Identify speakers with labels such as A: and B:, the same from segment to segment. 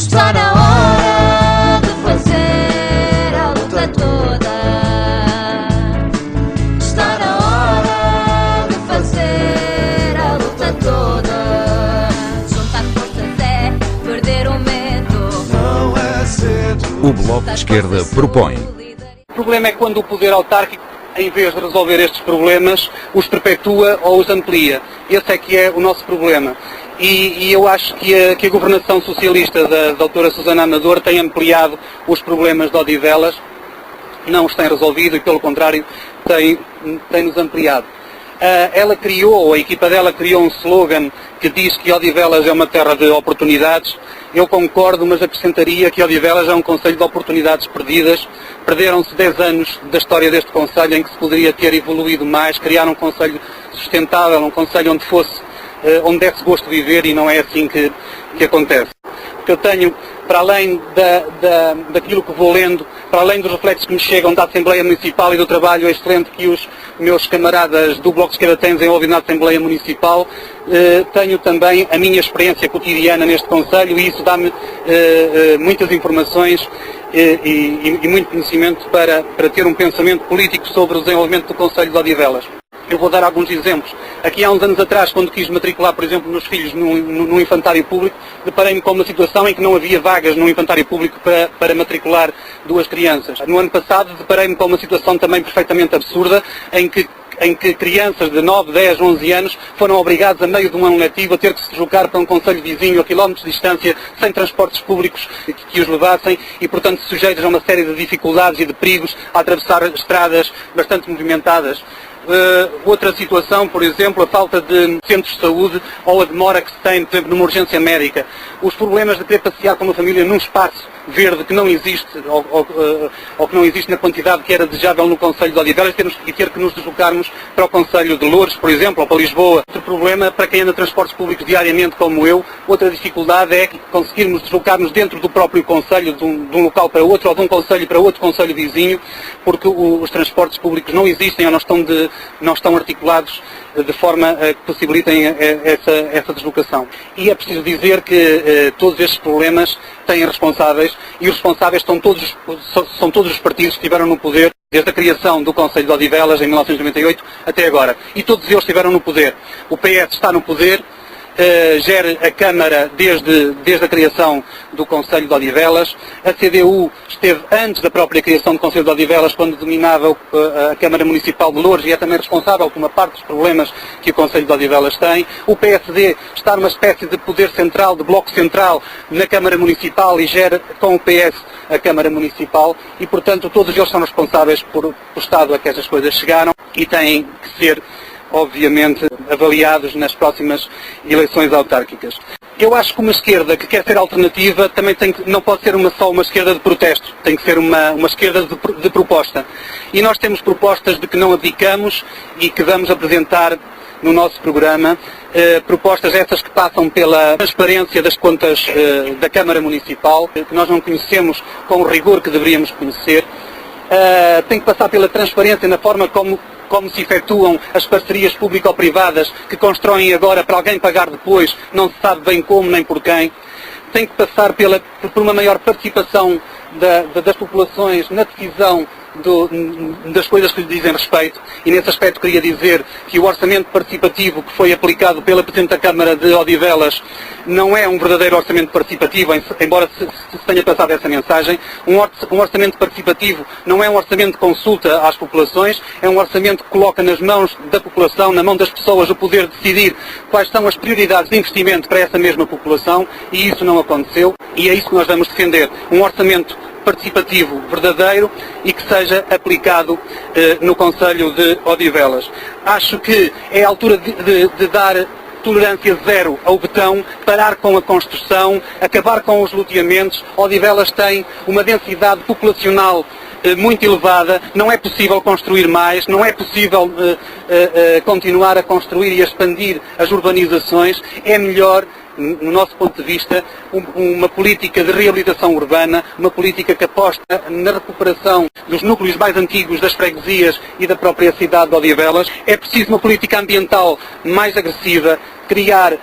A: Está na hora de fazer a luta toda. Está na hora de fazer a luta toda. Juntar forças é perder o medo. Não é cedo.
B: O Bloco de Esquerda propõe.
C: O problema é quando o poder autárquico, em vez de resolver estes problemas, os perpetua ou os amplia. Esse é que é o nosso problema. E eu acho que a governação socialista da doutora Susana Amador tem ampliado os problemas de Odivelas, não os tem resolvido e, pelo contrário, tem-nos ampliado. Ela criou, a equipa dela criou um slogan que diz que Odivelas é uma terra de oportunidades. Eu concordo, mas acrescentaria que Odivelas é um concelho de oportunidades perdidas. Perderam-se 10 anos da história deste concelho em que se poderia ter evoluído mais, criar um concelho sustentável, um concelho onde desse gosto de viver, e não é assim que acontece. Porque eu tenho, para além daquilo que vou lendo, para além dos reflexos que me chegam da Assembleia Municipal e do trabalho excelente que os meus camaradas do Bloco de Esquerda têm desenvolvido na Assembleia Municipal, tenho também a minha experiência cotidiana neste concelho, e isso dá-me muitas informações e muito conhecimento para ter um pensamento político sobre o desenvolvimento do concelho de Odivelas. Eu vou dar alguns exemplos. Aqui há uns anos atrás, quando quis matricular, por exemplo, meus filhos no infantário público, deparei-me com uma situação em que não havia vagas no infantário público para matricular 2 crianças. No ano passado, deparei-me com uma situação também perfeitamente absurda, em que crianças de 9, 10, 11 anos foram obrigados, a meio de um ano letivo, a ter que se deslocar para um concelho vizinho a quilómetros de distância, sem transportes públicos que os levassem, e, portanto, sujeitos a uma série de dificuldades e de perigos a atravessar estradas bastante movimentadas. Outra situação, por exemplo, a falta de centros de saúde ou a demora que se tem, por exemplo, numa urgência médica. Os problemas de querer passear com uma família num espaço verde que não existe, ou que não existe na quantidade que era desejável no concelho de Odivelas, e ter que nos deslocarmos para o concelho de Loures, por exemplo, ou para Lisboa. Outro problema, para quem anda em transportes públicos diariamente como eu, outra dificuldade é conseguirmos deslocar-nos dentro do próprio concelho, de um local para outro, ou de um concelho para outro concelho vizinho, porque os transportes públicos não existem ou não estão articulados de forma a que possibilitem essa deslocação. E é preciso dizer que todos estes problemas têm responsáveis, e os responsáveis são todos os partidos que estiveram no poder desde a criação do Concelho de Odivelas em 1998 até agora. E todos eles estiveram no poder. O PS está no poder, gera a Câmara desde a criação do Concelho de Odivelas. A CDU esteve antes da própria criação do Concelho de Odivelas, quando dominava a Câmara Municipal de Loures, e é também responsável por uma parte dos problemas que o Concelho de Odivelas tem. O PSD está numa espécie de poder central, de bloco central, na Câmara Municipal, e gera com o PS a Câmara Municipal, e, portanto, todos eles são responsáveis por o estado a que essas coisas chegaram, e têm que ser, obviamente, avaliados nas próximas eleições autárquicas. Eu acho que uma esquerda que quer ser alternativa também não pode ser só uma esquerda de protesto, tem que ser uma esquerda de proposta. E nós temos propostas de que não abdicamos e que vamos apresentar no nosso programa, propostas essas que passam pela transparência das contas da Câmara Municipal, que nós não conhecemos com o rigor que deveríamos conhecer. Tem que passar pela transparência na forma como se efetuam as parcerias público-privadas, que constroem agora para alguém pagar depois, não se sabe bem como nem por quem. Tem que passar por uma maior participação das populações na decisão das coisas que lhe dizem respeito, e nesse aspecto queria dizer que o orçamento participativo que foi aplicado pela Presidente da Câmara de Odivelas não é um verdadeiro orçamento participativo, embora se tenha passado essa mensagem. Um orçamento participativo não é um orçamento de consulta às populações, é um orçamento que coloca nas mãos da população, na mão das pessoas, o poder de decidir quais são as prioridades de investimento para essa mesma população, e isso não aconteceu, e é isso que nós vamos defender. Um orçamento participativo verdadeiro e que seja aplicado no Concelho de Odivelas. Acho que é a altura de dar tolerância zero ao betão, parar com a construção, acabar com os loteamentos. Odivelas tem uma densidade populacional muito elevada, não é possível construir mais, não é possível continuar a construir e a expandir as urbanizações. É melhor no nosso ponto de vista, uma política de reabilitação urbana, uma política que aposta na recuperação dos núcleos mais antigos das freguesias e da própria cidade de Odivelas. É preciso uma política ambiental mais agressiva, criar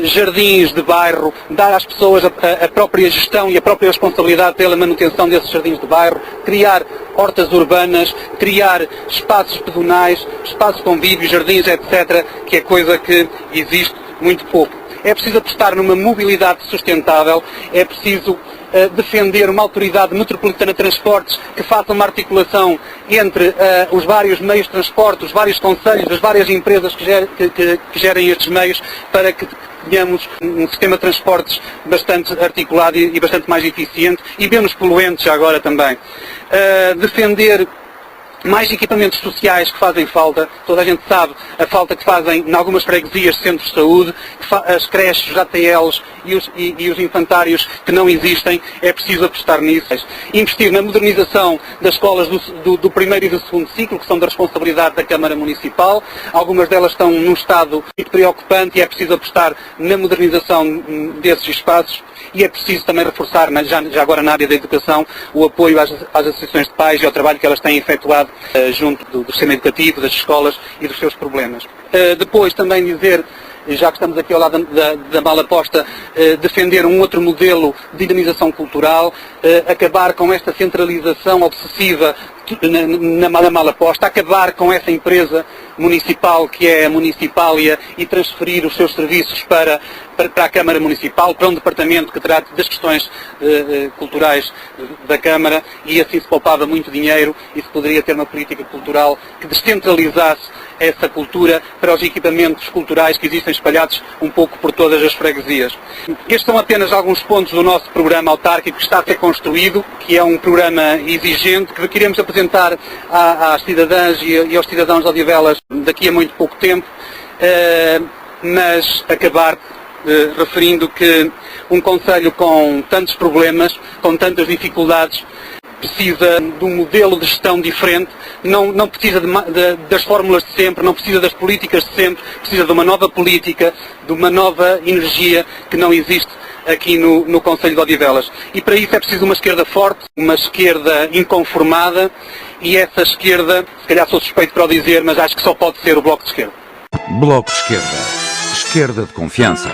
C: jardins de bairro, dar às pessoas a própria gestão e a própria responsabilidade pela manutenção desses jardins de bairro, criar hortas urbanas, criar espaços pedonais, espaços de convívio, jardins, etc., que é coisa que existe muito pouco. É preciso apostar numa mobilidade sustentável, é preciso defender uma autoridade metropolitana de transportes que faça uma articulação entre os vários meios de transporte, os vários concelhos, as várias empresas que gerem estes meios, para que tenhamos um sistema de transportes bastante articulado e bastante mais eficiente e menos poluente já agora também. Defender mais equipamentos sociais que fazem falta. Toda a gente sabe a falta que fazem em algumas freguesias, centros de saúde, as creches, os ATLs e os infantários que não existem. É preciso apostar nisso. Investir na modernização das escolas do primeiro e do segundo ciclo, que são da responsabilidade da Câmara Municipal. Algumas delas estão num estado muito preocupante e é preciso apostar na modernização desses espaços. E é preciso também reforçar, já agora na área da educação, o apoio às associações de pais e ao trabalho que elas têm efetuado junto do sistema educativo, das escolas e dos seus problemas. Depois também dizer, já que estamos aqui ao lado da Malaposta, defender um outro modelo de dinamização cultural, acabar com esta centralização obsessiva na Malaposta, acabar com essa empresa municipal que é a Municipália e transferir os seus serviços para a Câmara Municipal, para um departamento que trate das questões culturais da Câmara, e assim se poupava muito dinheiro e se poderia ter uma política cultural que descentralizasse essa cultura para os equipamentos culturais que existem espalhados um pouco por todas as freguesias. Estes são apenas alguns pontos do nosso programa autárquico que está a ser construído, que é um programa exigente, que queremos apresentar às cidadãs e aos cidadãos de Odivelas daqui a muito pouco tempo, mas acabar referindo que um concelho com tantos problemas, com tantas dificuldades, precisa de um modelo de gestão diferente, não precisa das fórmulas de sempre, não precisa das políticas de sempre, precisa de uma nova política, de uma nova energia que não existe aqui no Concelho de Odivelas. E para isso é preciso uma esquerda forte, uma esquerda inconformada, e essa esquerda, se calhar sou suspeito para o dizer, mas acho que só pode ser o Bloco de Esquerda.
B: Bloco de Esquerda. Esquerda de confiança.